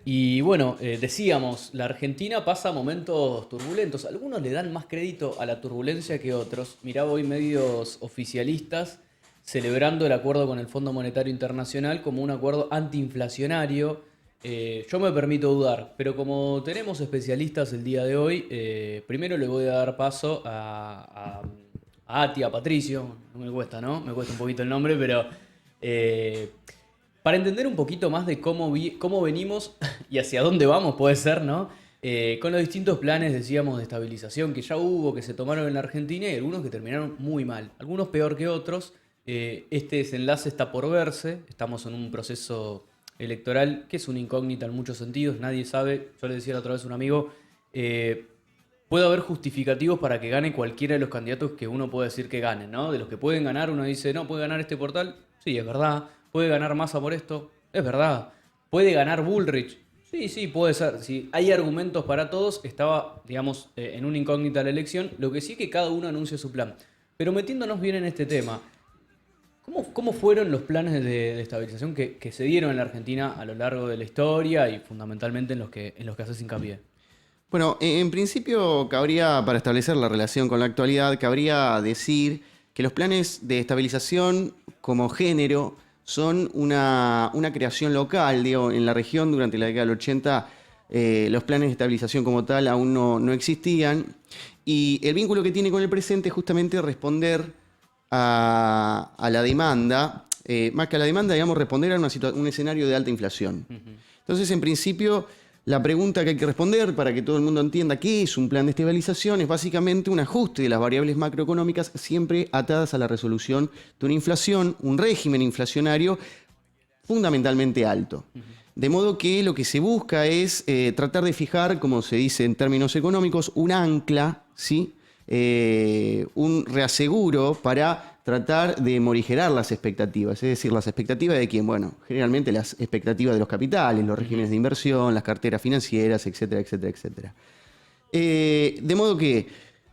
Y bueno, decíamos, la Argentina pasa momentos turbulentos. Algunos le dan más crédito a la turbulencia que otros. Miraba hoy medios oficialistas celebrando el acuerdo con el Fondo Monetario Internacional como un acuerdo antiinflacionario. Yo me permito dudar, pero como tenemos especialistas el día de hoy, primero le voy a dar paso a Ati, a Patricio. No me cuesta, ¿no? Me cuesta un poquito el nombre, pero eh, para entender un poquito más de cómo venimos y hacia dónde vamos, puede ser, ¿no? Con los distintos planes, decíamos, de estabilización que ya hubo, que se tomaron en la Argentina y algunos que terminaron muy mal. Algunos peor que otros. Este desenlace está por verse. Estamos en un proceso electoral que es una incógnita en muchos sentidos. Nadie sabe. Yo le decía la otra vez a un amigo, eh, puede haber justificativos para que gane cualquiera de los candidatos que uno puede decir que ganen, ¿no? De los que pueden ganar, uno dice, no, puede ganar este portal. Sí, es verdad. Puede ganar Massa por esto. Es verdad. Puede ganar Bullrich. Sí, sí, puede ser. Si hay argumentos para todos, estaba, digamos, en una incógnita la elección. Lo que sí que cada uno anuncia su plan. Pero metiéndonos bien en este tema, ¿cómo fueron los planes de estabilización que se dieron en la Argentina a lo largo de la historia y fundamentalmente en los que haces hincapié? Bueno, en principio cabría, para establecer la relación con la actualidad, cabría decir que los planes de estabilización como género son una creación local. Digo, en la región durante la década del 80 los planes de estabilización como tal aún no existían, y el vínculo que tiene con el presente es justamente responder a la demanda, más que a la demanda, digamos, responder a un escenario de alta inflación. Ujú. Entonces, en principio, la pregunta que hay que responder para que todo el mundo entienda qué es un plan de estabilización es básicamente un ajuste de las variables macroeconómicas siempre atadas a la resolución de una inflación, un régimen inflacionario fundamentalmente alto. De modo que lo que se busca es tratar de fijar, como se dice en términos económicos, un ancla, ¿sí? Un reaseguro para tratar de morigerar las expectativas. Es decir, las expectativas de quién. Bueno, generalmente las expectativas de los capitales, los regímenes de inversión, las carteras financieras, etcétera, etcétera, etcétera. De modo que,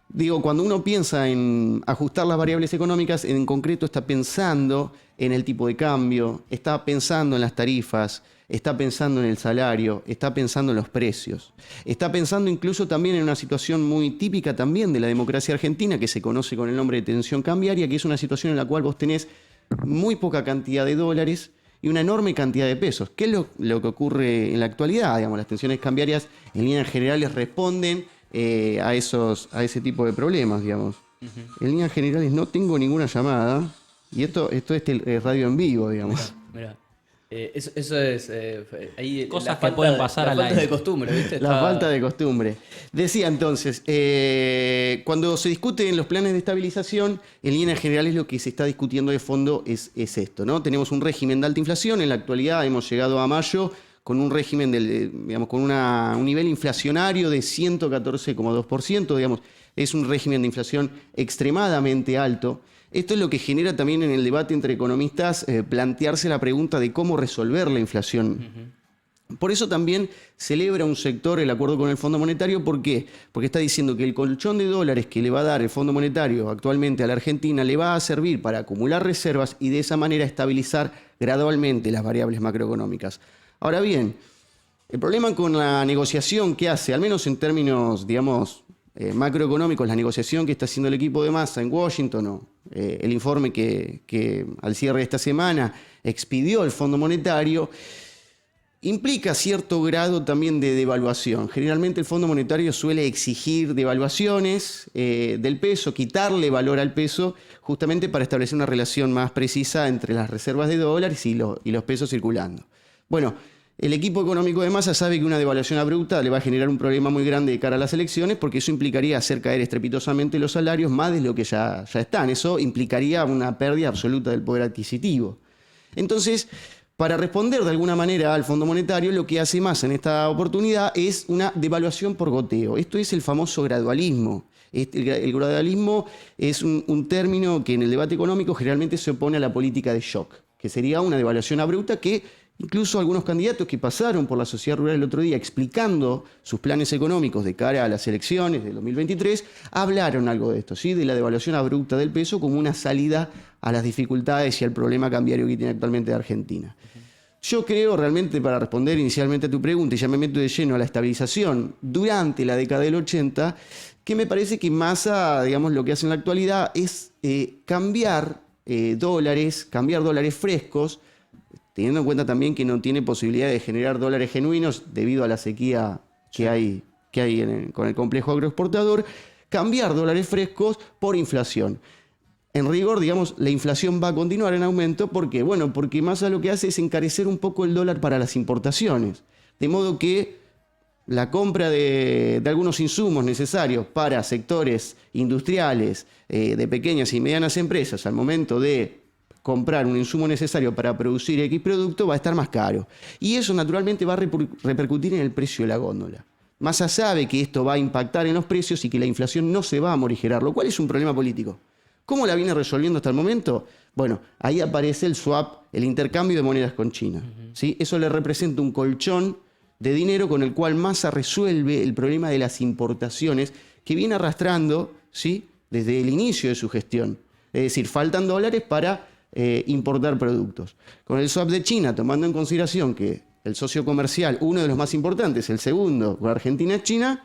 digo, cuando uno piensa en ajustar las variables económicas, en concreto está pensando en el tipo de cambio, está pensando en las tarifas, está pensando en el salario, está pensando en los precios, está pensando incluso también en una situación muy típica también de la democracia argentina, que se conoce con el nombre de tensión cambiaria, que es una situación en la cual vos tenés muy poca cantidad de dólares y una enorme cantidad de pesos. ¿Qué es lo que ocurre en la actualidad? Digamos, las tensiones cambiarias en líneas generales responden a ese tipo de problemas, digamos. Ujú. En líneas generales no tengo ninguna llamada y esto es radio en vivo, digamos. Mirá, mirá. Eso es ahí la Cosas que falta pueden de, pasar la al falta de aire. costumbre, ¿viste? La falta Está. de costumbre. Decía entonces, cuando se discute en los planes de estabilización, en líneas generales lo que se está discutiendo de fondo es esto, ¿no? Tenemos un régimen de alta inflación, en la actualidad hemos llegado a mayo con un régimen, digamos, con un nivel inflacionario de 114,2%, digamos, es un régimen de inflación extremadamente alto. Esto es lo que genera también en el debate entre economistas plantearse la pregunta de cómo resolver la inflación. Ujú. Por eso también celebra un sector el acuerdo con el Fondo Monetario. ¿Por qué? Porque está diciendo que el colchón de dólares que le va a dar el Fondo Monetario actualmente a la Argentina le va a servir para acumular reservas y de esa manera estabilizar gradualmente las variables macroeconómicas. Ahora bien, el problema con la negociación que hace, al menos en términos, digamos, macroeconómicos, la negociación que está haciendo el equipo de Massa en Washington, o el informe que al cierre de esta semana expidió el Fondo Monetario, implica cierto grado también de devaluación. Generalmente el Fondo Monetario suele exigir devaluaciones del peso, quitarle valor al peso, justamente para establecer una relación más precisa entre las reservas de dólares y los pesos circulando. Bueno, el equipo económico de Massa sabe que una devaluación abrupta le va a generar un problema muy grande de cara a las elecciones, porque eso implicaría hacer caer estrepitosamente los salarios más de lo que ya están. Eso implicaría una pérdida absoluta del poder adquisitivo. Entonces, para responder de alguna manera al Fondo Monetario, lo que hace Massa en esta oportunidad es una devaluación por goteo. Esto es el famoso gradualismo. El gradualismo es un término que en el debate económico generalmente se opone a la política de shock, que sería una devaluación abrupta que incluso algunos candidatos que pasaron por la sociedad rural el otro día explicando sus planes económicos de cara a las elecciones del 2023, hablaron algo de esto, ¿sí? De la devaluación abrupta del peso como una salida a las dificultades y al problema cambiario que tiene actualmente Argentina. Yo creo realmente, para responder inicialmente a tu pregunta, y ya me meto de lleno a la estabilización durante la década del 80, que me parece que Massa, digamos, lo que hace en la actualidad es cambiar dólares frescos, teniendo en cuenta también que no tiene posibilidad de generar dólares genuinos debido a la sequía que hay con el complejo agroexportador, cambiar dólares frescos por inflación. En rigor, digamos, la inflación va a continuar en aumento. ¿Por qué? Bueno, porque Massa lo que hace es encarecer un poco el dólar para las importaciones. De modo que la compra de algunos insumos necesarios para sectores industriales de pequeñas y medianas empresas al momento de comprar un insumo necesario para producir X producto va a estar más caro. Y eso naturalmente va a repercutir en el precio de la góndola. Massa sabe que esto va a impactar en los precios y que la inflación no se va a morigerar, lo cual es un problema político. ¿Cómo la viene resolviendo hasta el momento? Bueno, ahí aparece el swap, el intercambio de monedas con China. ¿Sí? Eso le representa un colchón de dinero con el cual Massa resuelve el problema de las importaciones que viene arrastrando, ¿sí?, desde el inicio de su gestión. Es decir, faltan dólares para importar productos. Con el swap de China, tomando en consideración que el socio comercial, uno de los más importantes, el segundo, con Argentina es China,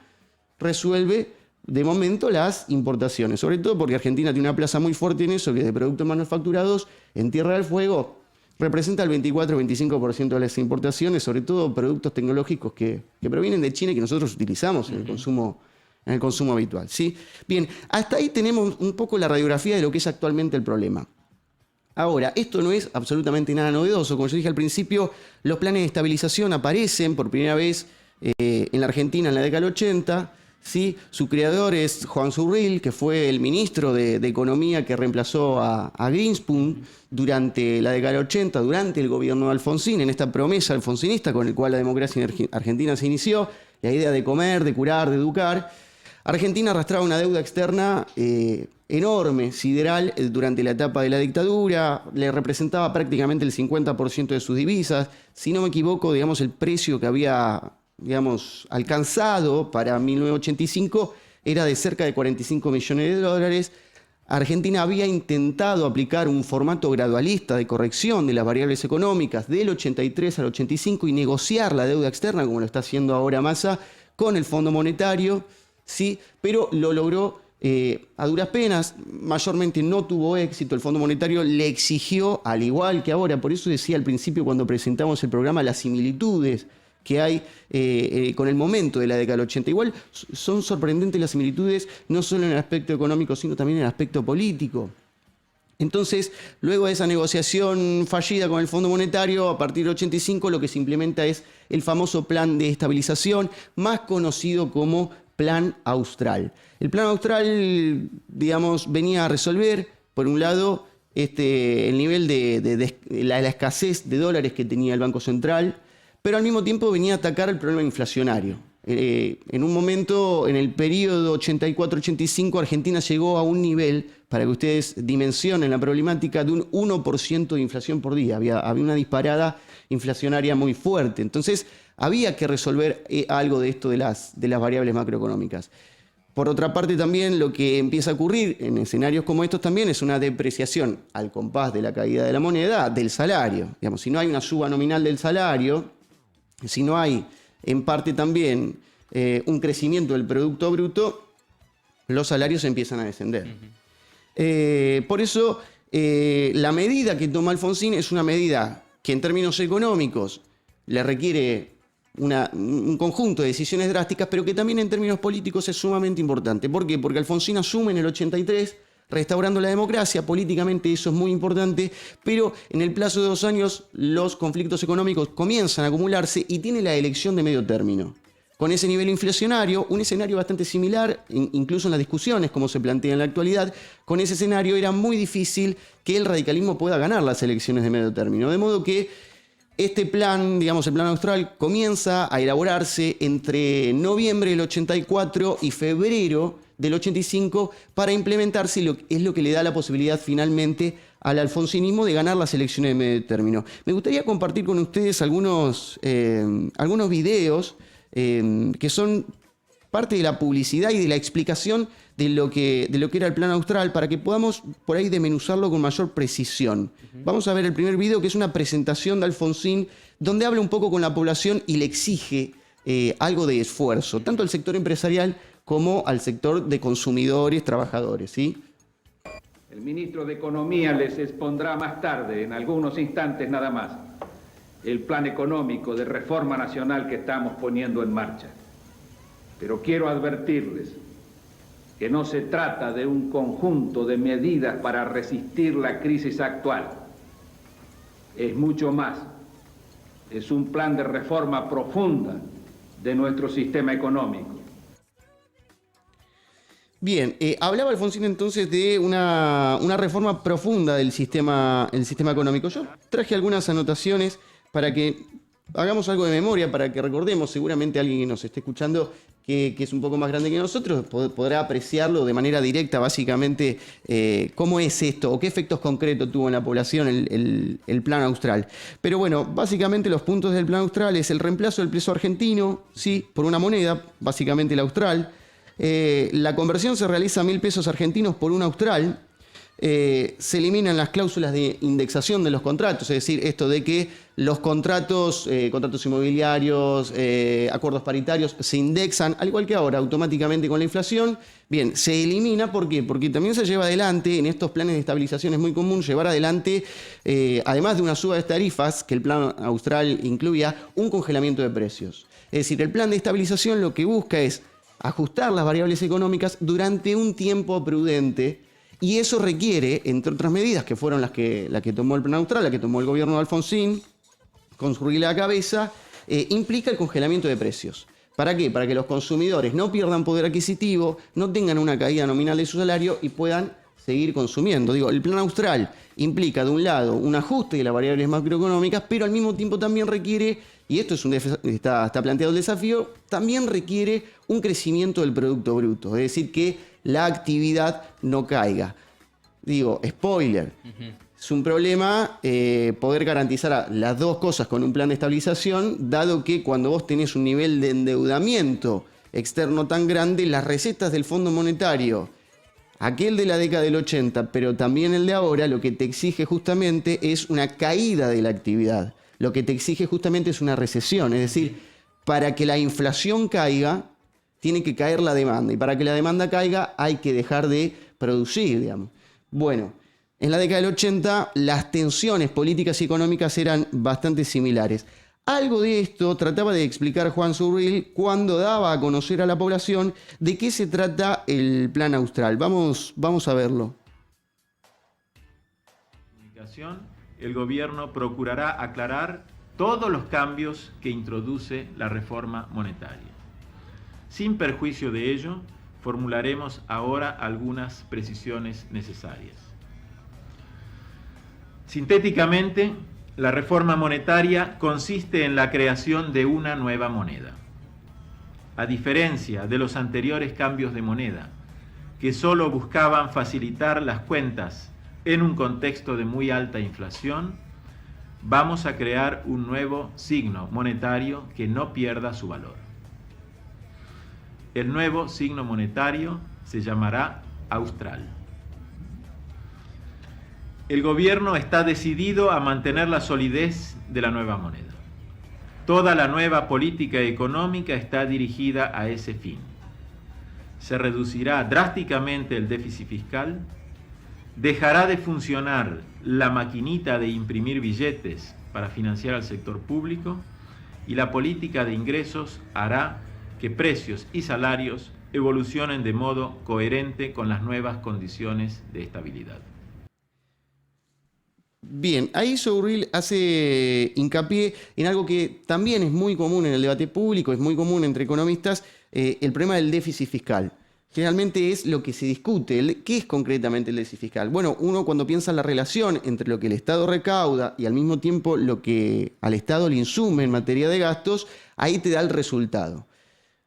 resuelve de momento las importaciones, sobre todo porque Argentina tiene una plaza muy fuerte en eso, que de productos manufacturados en Tierra del Fuego representa el 24-25% de las importaciones, sobre todo productos tecnológicos que provienen de China y que nosotros utilizamos en el consumo habitual, ¿sí? Bien, hasta ahí tenemos un poco la radiografía de lo que es actualmente el problema. Ahora, esto no es absolutamente nada novedoso. Como yo dije al principio, los planes de estabilización aparecen por primera vez en la Argentina en la década del 80. ¿Sí? Su creador es Juan Surril, que fue el ministro de Economía que reemplazó a Greenspoon durante la década del 80, durante el gobierno de Alfonsín, en esta promesa alfonsinista con la cual la democracia argentina se inició, la idea de comer, de curar, de educar. Argentina arrastraba una deuda externa enorme, sideral, durante la etapa de la dictadura, le representaba prácticamente el 50% de sus divisas. Si no me equivoco, digamos, el precio que había alcanzado para 1985 era de cerca de 45 millones de dólares. Argentina había intentado aplicar un formato gradualista de corrección de las variables económicas del 83 al 85 y negociar la deuda externa, como lo está haciendo ahora Massa, con el Fondo Monetario, ¿sí? Pero lo logró a duras penas, mayormente no tuvo éxito. El Fondo Monetario le exigió, al igual que ahora, por eso decía al principio cuando presentamos el programa, las similitudes que hay con el momento de la década del 80. Igual son sorprendentes las similitudes, no solo en el aspecto económico, sino también en el aspecto político. Entonces, luego de esa negociación fallida con el Fondo Monetario, a partir del 85 lo que se implementa es el famoso Plan de Estabilización, más conocido como Plan Austral. El Plan Austral, digamos, venía a resolver, por un lado, el nivel de la escasez de dólares que tenía el Banco Central, pero al mismo tiempo venía a atacar el problema inflacionario. En un momento, en el periodo 84-85, Argentina llegó a un nivel, para que ustedes dimensionen la problemática, de un 1% de inflación por día. Había una disparada inflacionaria muy fuerte. Entonces, había que resolver algo de esto de las variables macroeconómicas. Por otra parte, también lo que empieza a ocurrir en escenarios como estos también es una depreciación al compás de la caída de la moneda del salario. Digamos, si no hay una suba nominal del salario, si no hay en parte también un crecimiento del Producto Bruto, los salarios empiezan a descender. Por eso, la medida que toma Alfonsín es una medida que en términos económicos le requiere un conjunto de decisiones drásticas, pero que también en términos políticos es sumamente importante. ¿Por qué? Porque Alfonsín asume en el 83, restaurando la democracia. Políticamente eso es muy importante, pero en el plazo de 2 años los conflictos económicos comienzan a acumularse y tiene la elección de medio término. Con ese nivel inflacionario, un escenario bastante similar, incluso en las discusiones como se plantea en la actualidad, con ese escenario era muy difícil que el radicalismo pueda ganar las elecciones de medio término. De modo que este plan, digamos el Plan Austral, comienza a elaborarse entre noviembre del 84 y febrero del 85 para implementarse, y es lo que le da la posibilidad finalmente al alfonsinismo de ganar las elecciones de medio término. Me gustaría compartir con ustedes algunos videos que son parte de la publicidad y de la explicación de lo que era el Plan Austral para que podamos por ahí desmenuzarlo con mayor precisión. Vamos a ver el primer video, que es una presentación de Alfonsín, donde habla un poco con la población y le exige algo de esfuerzo, tanto al sector empresarial como al sector de consumidores, trabajadores, ¿sí? El ministro de Economía les expondrá más tarde, en algunos instantes nada más, el plan económico de reforma nacional que estamos poniendo en marcha. Pero quiero advertirles que no se trata de un conjunto de medidas para resistir la crisis actual. Es mucho más. Es un plan de reforma profunda de nuestro sistema económico. Bien, hablaba Alfonsín entonces de una reforma profunda del sistema económico. Yo traje algunas anotaciones para que hagamos algo de memoria, para que recordemos, seguramente alguien que nos esté escuchando que es un poco más grande que nosotros podrá apreciarlo de manera directa, básicamente, cómo es esto o qué efectos concretos tuvo en la población el Plan Austral. Pero bueno, básicamente los puntos del Plan Austral es el reemplazo del peso argentino, sí, por una moneda, básicamente el austral. La conversión se realiza a 1.000 pesos argentinos por un austral. Se eliminan las cláusulas de indexación de los contratos, es decir, esto de que los contratos inmobiliarios, acuerdos paritarios, se indexan, al igual que ahora, automáticamente con la inflación. Bien, se elimina, ¿por qué? Porque también se lleva adelante, en estos planes de estabilización es muy común llevar adelante, además de una suba de tarifas, que el Plan Austral incluía, un congelamiento de precios. Es decir, el plan de estabilización lo que busca es ajustar las variables económicas durante un tiempo prudente, y eso requiere, entre otras medidas, que fueron la que tomó el Plan Austral, la que tomó el gobierno de Alfonsín, con su regla a la cabeza, implica el congelamiento de precios. ¿Para qué? Para que los consumidores no pierdan poder adquisitivo, no tengan una caída nominal de su salario y puedan seguir consumiendo. Digo, el Plan Austral implica, de un lado, un ajuste de las variables macroeconómicas, pero al mismo tiempo también requiere, y esto es está planteado el desafío, también requiere un crecimiento del Producto Bruto, es decir, que la actividad no caiga. Digo, spoiler, es un problema poder garantizar las dos cosas con un plan de estabilización, dado que cuando vos tenés un nivel de endeudamiento externo tan grande, las recetas del Fondo Monetario, aquel de la década del 80, pero también el de ahora, lo que te exige justamente es una caída de la actividad. Lo que te exige justamente es una recesión. Es decir, para que la inflación caiga, tiene que caer la demanda. Y para que la demanda caiga, hay que dejar de producir, digamos. Bueno, en la década del 80, las tensiones políticas y económicas eran bastante similares. Algo de esto trataba de explicar Juan Surril cuando daba a conocer a la población de qué se trata el Plan Austral. Vamos a verlo. El gobierno procurará aclarar todos los cambios que introduce la reforma monetaria. Sin perjuicio de ello, formularemos ahora algunas precisiones necesarias. Sintéticamente, la reforma monetaria consiste en la creación de una nueva moneda. A diferencia de los anteriores cambios de moneda, que solo buscaban facilitar las cuentas en un contexto de muy alta inflación, vamos a crear un nuevo signo monetario que no pierda su valor. El nuevo signo monetario se llamará Austral. El gobierno está decidido a mantener la solidez de la nueva moneda. Toda la nueva política económica está dirigida a ese fin. Se reducirá drásticamente el déficit fiscal, dejará de funcionar la maquinita de imprimir billetes para financiar al sector público y la política de ingresos hará que precios y salarios evolucionen de modo coherente con las nuevas condiciones de estabilidad. Bien, ahí Surril hace hincapié en algo que también es muy común en el debate público, es muy común entre economistas, el problema del déficit fiscal. Generalmente es lo que se discute. ¿Qué es concretamente el déficit fiscal? Bueno, uno cuando piensa en la relación entre lo que el Estado recauda y al mismo tiempo lo que al Estado le insume en materia de gastos, ahí te da el resultado.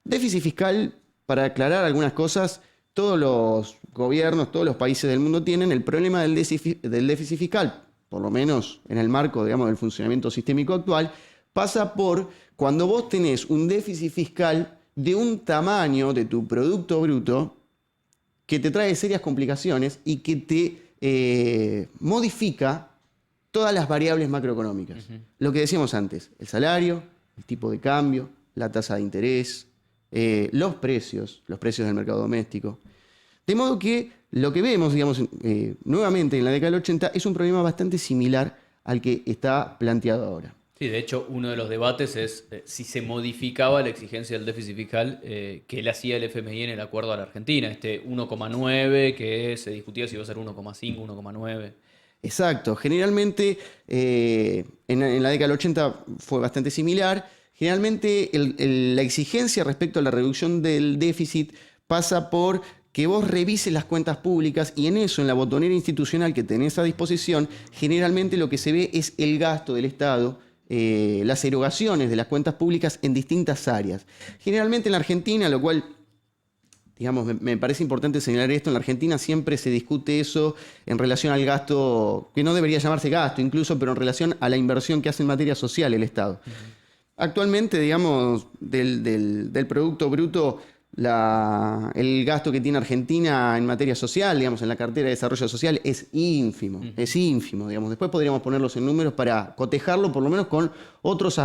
Déficit fiscal, para aclarar algunas cosas, todos los gobiernos, todos los países del mundo tienen el problema del déficit fiscal, por lo menos en el marco, digamos, del funcionamiento sistémico actual, pasa por cuando vos tenés un déficit fiscal de un tamaño de tu Producto Bruto que te trae serias complicaciones y que te modifica todas las variables macroeconómicas. Lo que decíamos antes, el salario, el tipo de cambio, la tasa de interés, los precios del mercado doméstico. De modo que lo que vemos, digamos, nuevamente en la década del 80 es un problema bastante similar al que está planteado ahora. Sí, de hecho, uno de los debates es si se modificaba la exigencia del déficit fiscal que le hacía el FMI en el acuerdo a la Argentina, este 1,9 que se discutía si iba a ser 1,5, 1,9. Exacto. Generalmente, en la década del 80 fue bastante similar. Generalmente, la exigencia respecto a la reducción del déficit pasa por que vos revises las cuentas públicas y en eso, en la botonera institucional que tenés a disposición, generalmente lo que se ve es el gasto del Estado, las erogaciones de las cuentas públicas en distintas áreas. Generalmente en la Argentina, lo cual, digamos, me parece importante señalar esto, en la Argentina siempre se discute eso en relación al gasto, que no debería llamarse gasto incluso, pero en relación a la inversión que hace en materia social el Estado. Actualmente, digamos, del Producto Bruto, el gasto que tiene Argentina en materia social, digamos, en la cartera de desarrollo social, es ínfimo, digamos. Después podríamos ponerlos en números para cotejarlo, por lo menos con otros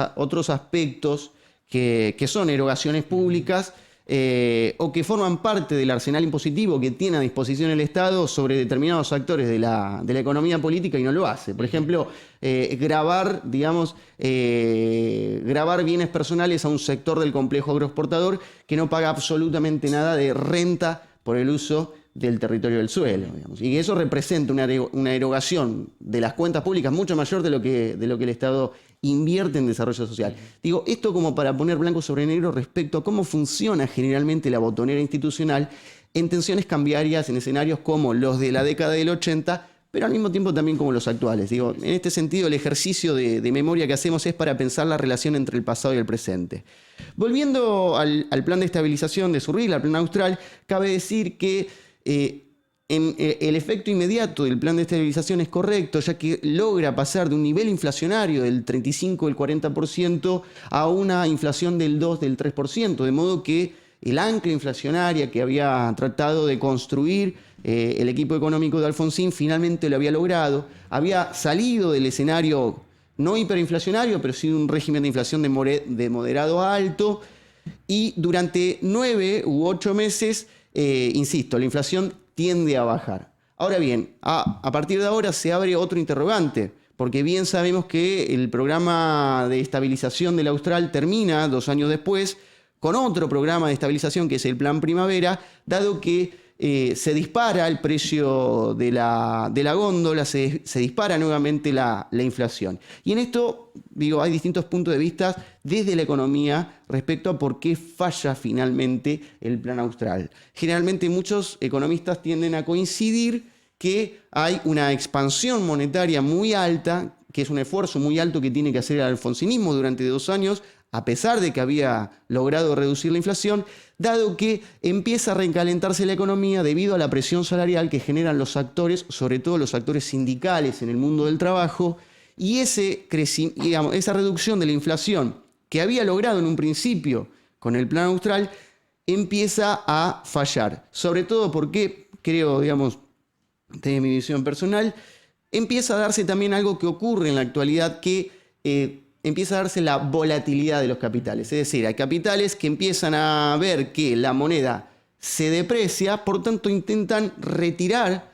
aspectos que son erogaciones públicas o que forman parte del arsenal impositivo que tiene a disposición el Estado sobre determinados actores de la economía política y no lo hace. Por ejemplo, gravar bienes personales a un sector del complejo agroexportador que no paga absolutamente nada de renta por el uso del territorio del suelo, digamos. Y eso representa una erogación de las cuentas públicas mucho mayor de lo que el Estado invierte en desarrollo social. Digo, esto como para poner blanco sobre negro respecto a cómo funciona generalmente la botonera institucional en tensiones cambiarias, en escenarios como los de la década del 80, pero al mismo tiempo también como los actuales. Digo, en este sentido, el ejercicio de memoria que hacemos es para pensar la relación entre el pasado y el presente. Volviendo al plan de estabilización de Zurrilla, al plan austral, cabe decir que el efecto inmediato del plan de estabilización es correcto, ya que logra pasar de un nivel inflacionario del 35, del 40% a una inflación del 2, del 3%, de modo que el ancla inflacionaria que había tratado de construir el equipo económico de Alfonsín finalmente lo había logrado, había salido del escenario no hiperinflacionario, pero sí de un régimen de inflación de moderado a alto, y durante 9 u 8 meses, insisto, la inflación tiende a bajar. Ahora bien, a partir de ahora se abre otro interrogante, porque bien sabemos que el programa de estabilización del Austral termina 2 años después con otro programa de estabilización que es el Plan Primavera, dado que se dispara el precio de la góndola, se dispara nuevamente la inflación. Y en esto, digo, hay distintos puntos de vista desde la economía respecto a por qué falla finalmente el Plan Austral. Generalmente muchos economistas tienden a coincidir que hay una expansión monetaria muy alta, que es un esfuerzo muy alto que tiene que hacer el alfonsinismo durante 2 años, a pesar de que había logrado reducir la inflación, dado que empieza a recalentarse la economía debido a la presión salarial que generan los actores, sobre todo los actores sindicales en el mundo del trabajo, y esa reducción de la inflación que había logrado en un principio con el Plan Austral empieza a fallar. Sobre todo porque, creo, digamos, desde mi visión personal, empieza a darse también algo que ocurre en la actualidad que empieza a darse la volatilidad de los capitales. Es decir, hay capitales que empiezan a ver que la moneda se deprecia, por tanto intentan retirar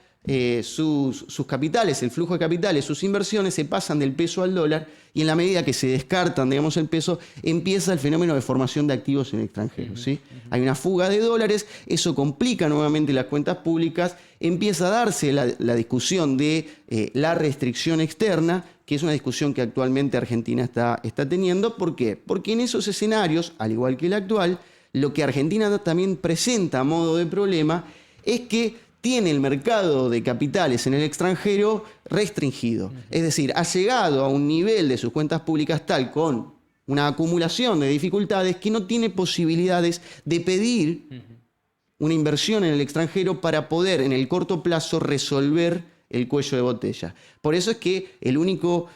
sus capitales, el flujo de capitales, sus inversiones se pasan del peso al dólar y en la medida que se descartan, digamos, el peso, empieza el fenómeno de formación de activos en el extranjero, ¿sí? Hay una fuga de dólares, eso complica nuevamente las cuentas públicas, empieza a darse la discusión de la restricción externa, que es una discusión que actualmente Argentina está teniendo. ¿Por qué? Porque en esos escenarios, al igual que el actual, lo que Argentina también presenta a modo de problema es que tiene el mercado de capitales en el extranjero restringido. Es decir, ha llegado a un nivel de sus cuentas públicas tal con una acumulación de dificultades que no tiene posibilidades de pedir una inversión en el extranjero para poder en el corto plazo resolver el cuello de botella. Por eso es que el único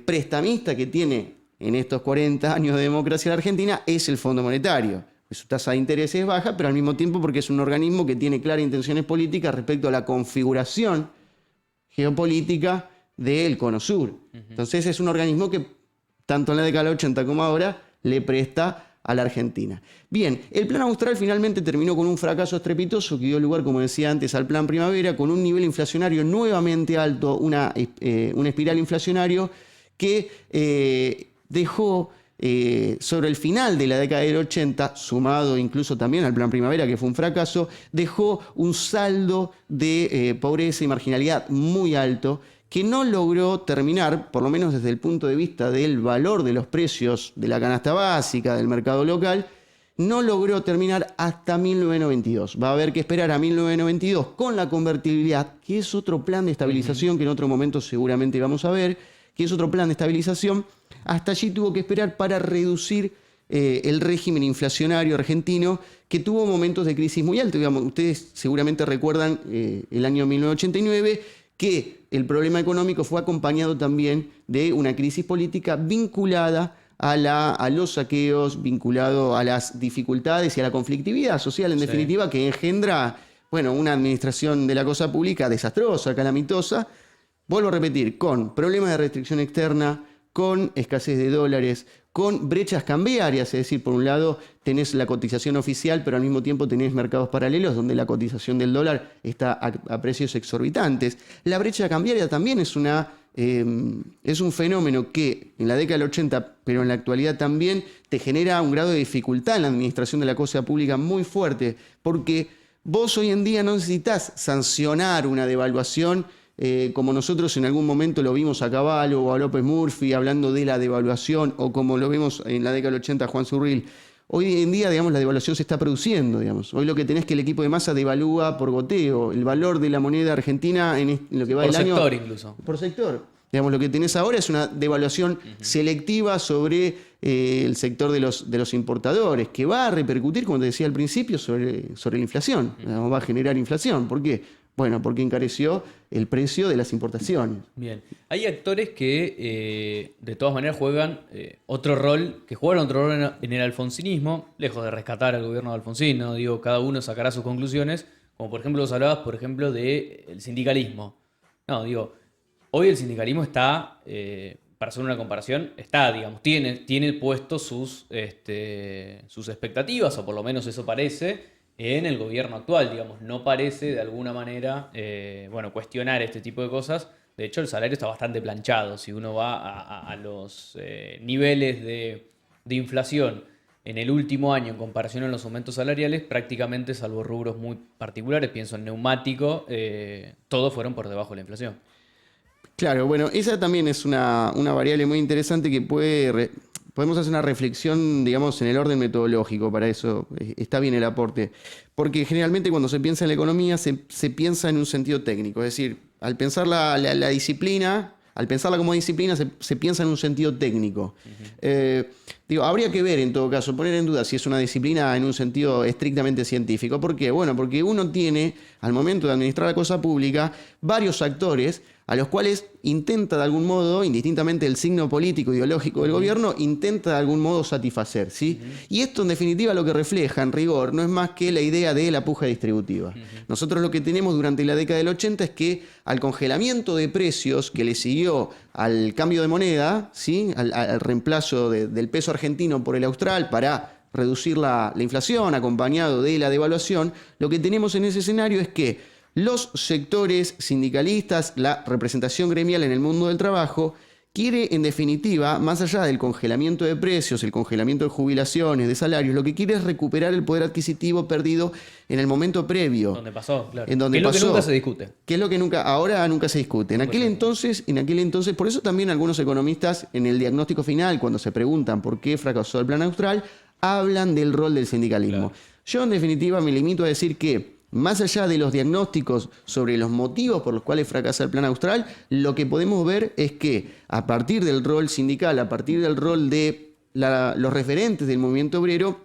prestamista que tiene en estos 40 años de democracia en Argentina es el Fondo Monetario. pues su tasa de interés es baja, pero al mismo tiempo porque es un organismo que tiene claras intenciones políticas respecto a la configuración geopolítica del Cono Sur. Entonces es un organismo que, tanto en la década del 80 como ahora, le presta a la Argentina. Bien, el Plan Austral finalmente terminó con un fracaso estrepitoso que dio lugar, como decía antes, al Plan Primavera, con un nivel inflacionario nuevamente alto, una espiral inflacionario que dejó sobre el final de la década del 80, sumado incluso también al Plan Primavera, que fue un fracaso, dejó un saldo de pobreza y marginalidad muy alto, que no logró terminar, por lo menos desde el punto de vista del valor de los precios de la canasta básica, del mercado local, no logró terminar hasta 1992. Va a haber que esperar a 1992 con la convertibilidad, que es otro plan de estabilización que en otro momento seguramente vamos a ver, que es otro plan de estabilización. Hasta allí tuvo que esperar para reducir el régimen inflacionario argentino, que tuvo momentos de crisis muy altos. Digamos, ustedes seguramente recuerdan el año 1989, que el problema económico fue acompañado también de una crisis política vinculada a los saqueos, vinculado a las dificultades y a la conflictividad social, en definitiva, que engendra, bueno, una administración de la cosa pública desastrosa, calamitosa. Vuelvo a repetir, con problemas de restricción externa, con escasez de dólares, con brechas cambiarias, es decir, por un lado tenés la cotización oficial, pero al mismo tiempo tenés mercados paralelos donde la cotización del dólar está a precios exorbitantes. La brecha cambiaria también es un fenómeno que en la década del 80, pero en la actualidad también, te genera un grado de dificultad en la administración de la cosa pública muy fuerte, porque vos hoy en día no necesitas sancionar una devaluación como nosotros en algún momento lo vimos a Cavallo o a López Murphy hablando de la devaluación, o como lo vimos en la década del 80 a Juan Zurril. Hoy en día, digamos, la devaluación se está produciendo, digamos. Hoy lo que tenés es que el equipo de Massa devalúa por goteo el valor de la moneda argentina en lo que va del año. Por sector incluso. Por sector. Digamos, lo que tenés ahora es una devaluación selectiva sobre el sector de los importadores, que va a repercutir, como te decía al principio, sobre la inflación. Digamos, va a generar inflación. ¿Por qué? Bueno, porque encareció el precio de las importaciones. Bien. Hay actores que de todas maneras juegan otro rol en el alfonsinismo, lejos de rescatar al gobierno de Alfonsín, ¿no? Digo, cada uno sacará sus conclusiones, como por ejemplo vos hablabas, por ejemplo, del sindicalismo. No, digo, hoy el sindicalismo está, para hacer una comparación, digamos, tiene puestos sus expectativas, o por lo menos eso parece, en el gobierno actual, digamos. No parece de alguna manera cuestionar este tipo de cosas. De hecho, el salario está bastante planchado. Si uno va a los niveles de inflación en el último año en comparación a los aumentos salariales, prácticamente, salvo rubros muy particulares, pienso en neumático, todos fueron por debajo de la inflación. Claro, bueno, esa también es una variable muy interesante que podemos hacer una reflexión, digamos, en el orden metodológico. Para eso está bien el aporte. Porque generalmente cuando se piensa en la economía se piensa en un sentido técnico. Es decir, al pensar la disciplina, al pensarla como disciplina, se piensa en un sentido técnico. Habría que ver, en todo caso, poner en duda si es una disciplina en un sentido estrictamente científico. ¿Por qué? Bueno, porque uno tiene, al momento de administrar la cosa pública, varios actores a los cuales intenta de algún modo, indistintamente del signo político ideológico del gobierno, intenta de algún modo satisfacer, ¿sí? Y esto en definitiva lo que refleja en rigor no es más que la idea de la puja distributiva. Nosotros lo que tenemos durante la década del 80 es que al congelamiento de precios que le siguió al cambio de moneda, ¿sí? al reemplazo del peso argentino por el austral para reducir la inflación acompañado de la devaluación, lo que tenemos en ese escenario es que los sectores sindicalistas, la representación gremial en el mundo del trabajo, quiere, en definitiva, más allá del congelamiento de precios, el congelamiento de jubilaciones, de salarios, lo que quiere es recuperar el poder adquisitivo perdido en el momento previo. Donde pasó, claro. En donde que es pasó, lo que nunca se discute. Que es lo que ahora nunca se discute. En aquel entonces, por eso también algunos economistas, en el diagnóstico final, cuando se preguntan por qué fracasó el Plan Austral, hablan del rol del sindicalismo. Claro. Yo, en definitiva, me limito a decir que más allá de los diagnósticos sobre los motivos por los cuales fracasa el Plan Austral, lo que podemos ver es que a partir del rol sindical, a partir del rol de los referentes del movimiento obrero,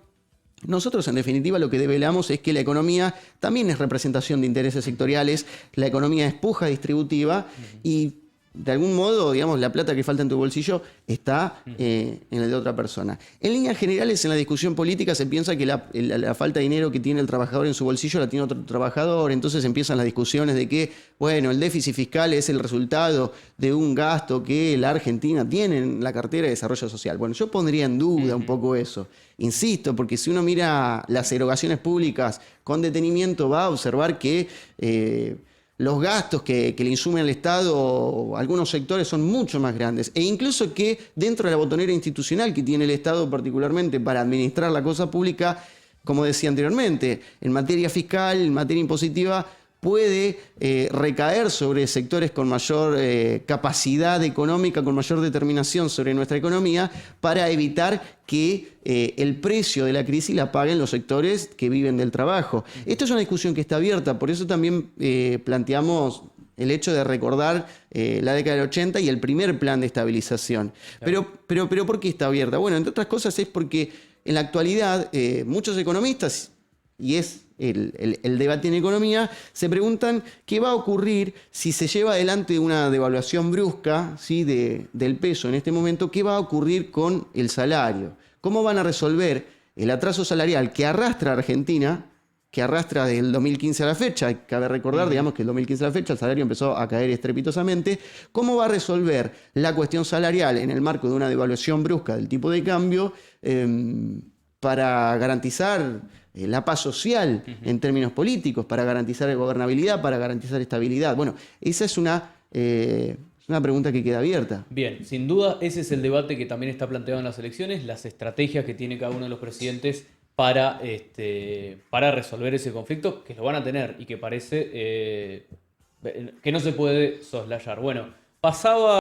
nosotros en definitiva lo que develamos es que la economía también es representación de intereses sectoriales, la economía es puja distributiva y de algún modo, digamos, la plata que falta en tu bolsillo está en el de otra persona. En líneas generales, en la discusión política se piensa que la falta de dinero que tiene el trabajador en su bolsillo la tiene otro trabajador, entonces empiezan las discusiones de que, bueno, el déficit fiscal es el resultado de un gasto que la Argentina tiene en la cartera de desarrollo social. Bueno, yo pondría en duda un poco eso. Insisto, porque si uno mira las erogaciones públicas con detenimiento va a observar que los gastos que le insumen al Estado, algunos sectores son mucho más grandes. E incluso que dentro de la botonera institucional que tiene el Estado particularmente para administrar la cosa pública, como decía anteriormente, en materia fiscal, en materia impositiva, puede recaer sobre sectores con mayor capacidad económica, con mayor determinación sobre nuestra economía, para evitar que el precio de la crisis la paguen los sectores que viven del trabajo. Esto es una discusión que está abierta, por eso también planteamos el hecho de recordar la década del 80 y el primer plan de estabilización. Claro. Pero ¿por qué está abierta? Bueno, entre otras cosas es porque en la actualidad muchos economistas, y es el debate en economía, se preguntan qué va a ocurrir si se lleva adelante una devaluación brusca, ¿sí?, del peso en este momento, qué va a ocurrir con el salario, cómo van a resolver el atraso salarial que arrastra a Argentina, que arrastra desde el 2015 a la fecha. Cabe recordar, digamos, que el 2015 a la fecha el salario empezó a caer estrepitosamente. ¿Cómo va a resolver la cuestión salarial en el marco de una devaluación brusca del tipo de cambio para garantizar la paz social en términos políticos, para garantizar gobernabilidad, para garantizar estabilidad? Bueno, esa es una pregunta que queda abierta. Bien, sin duda ese es el debate que también está planteado en las elecciones, las estrategias que tiene cada uno de los presidentes para resolver ese conflicto, que lo van a tener y que parece que no se puede soslayar. Bueno, pasaba